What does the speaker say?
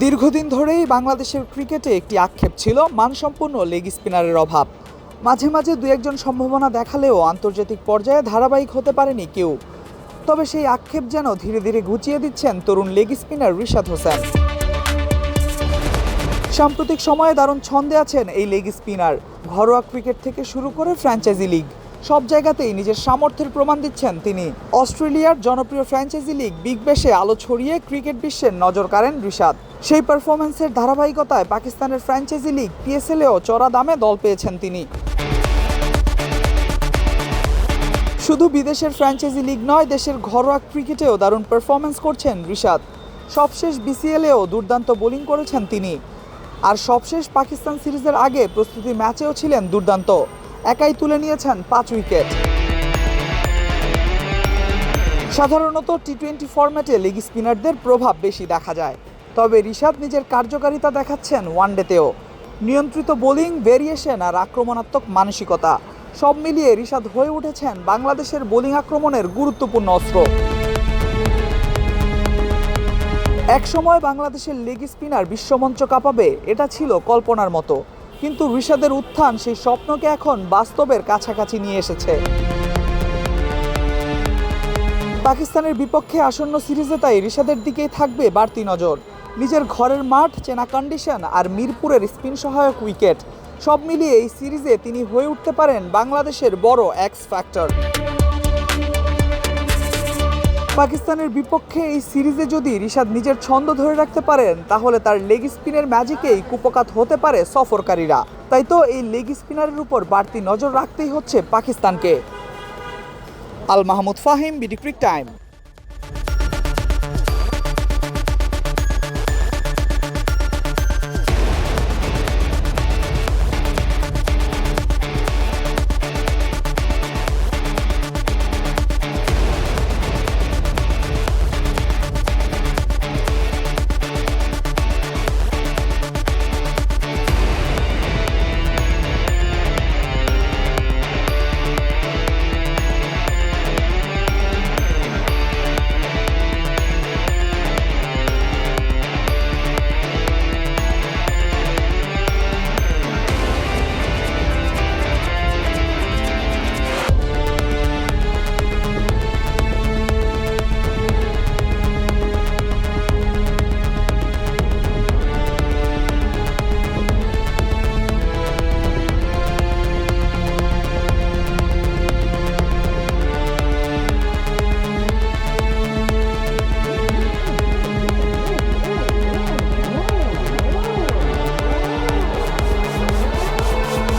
দীর্ঘদিন ধরেই বাংলাদেশের ক্রিকেটে একটি আক্ষেপ ছিল মানসম্পন্ন লেগ স্পিনারের অভাব। মাঝে মাঝে দু একজন সম্ভাবনা দেখালেও আন্তর্জাতিক পর্যায়ে ধারাবাহিক হতে পারেনি কেউ। তবে সেই আক্ষেপ যেন ধীরে ধীরে ঘুচিয়ে দিচ্ছেন তরুণ লেগ স্পিনার রিশাদ হোসেন। সাম্প্রতিক সময়ে দারুণ ছন্দে আছেন এই লেগ স্পিনার। ঘরোয়া ক্রিকেট থেকে শুরু করে ফ্র্যাঞ্চাইজি লিগ সব জায়গাতেই নিজের সামর্থ্যের প্রমাণ দিচ্ছেন তিনি। অস্ট্রেলিয়ার জনপ্রিয় ফ্র্যাঞ্চাইজি লিগ বিগ ব্যাশে আলো ছড়িয়ে ক্রিকেট বিশ্বের নজর কাড়েন রিশাদ। সেই পারফরম্যান্সের ধারাবাহিকতায় পাকিস্তানের ফ্র্যাঞ্চাইজি লিগ পিএসএলেও চড়া দামে দল পেয়েছেন তিনি। শুধু বিদেশের ফ্র্যাঞ্চাইজি লিগ নয়, দেশের ঘরোয়া ক্রিকেটেও দারুণ পারফরম্যান্স করছেন রিশাদ। সবশেষ বিসিএলেও দুর্দান্ত বোলিং করেছেন তিনি। আর সবশেষ পাকিস্তান সিরিজের আগে প্রস্তুতি ম্যাচেও ছিলেন দুর্দান্ত, একাই তুলে নিয়েছেন 5 উইকেট। সাধারণত টি-20 ফরম্যাটে লেগ স্পিনারদের প্রভাব বেশি দেখা যায়, তবে রিশাদ নিজের কার্যকারিতা দেখাচ্ছেন ওয়ানডেতেও। নিয়ন্ত্রিত বোলিং, ভেরিয়েশন আর আক্রমণাত্মক মানসিকতা সব মিলিয়ে রিশাদ হয়ে উঠেছেন বাংলাদেশের বোলিং আক্রমণের গুরুত্বপূর্ণ অস্ত্র। একসময় বাংলাদেশের লেগ স্পিনার বিশ্বমঞ্চ কাঁপাবে, এটা ছিল কল্পনার মতো, কিন্তু রিশাদের উত্থান সেই স্বপ্নকে এখন বাস্তবের কাছাকাছি নিয়ে এসেছে। পাকিস্তানের বিপক্ষে আসন্ন সিরিজে তাই রিশাদের দিকেই থাকবে বাড়তি নজর। নিজের ঘরের মাঠ, চেনা কন্ডিশন আর মিরপুরের স্পিন সহায়ক উইকেট সব মিলিয়ে এই সিরিজে তিনি হয়ে উঠতে পারেন বাংলাদেশের বড় এক্স ফ্যাক্টর। পাকিস্তানের বিপক্ষে এই সিরিজে যদি রিশাদ নিজের ছন্দ ধরে রাখতে পারেন, তাহলে তার লেগ স্পিনের ম্যাজিকেই কুপকাত হতে পারে সফরকারীরা। তাই তো এই লেগ স্পিনারের উপর বাড়তি নজর রাখতেই হচ্ছে পাকিস্তানকে। Al Mahmud Fahim, BD ক্রিক time.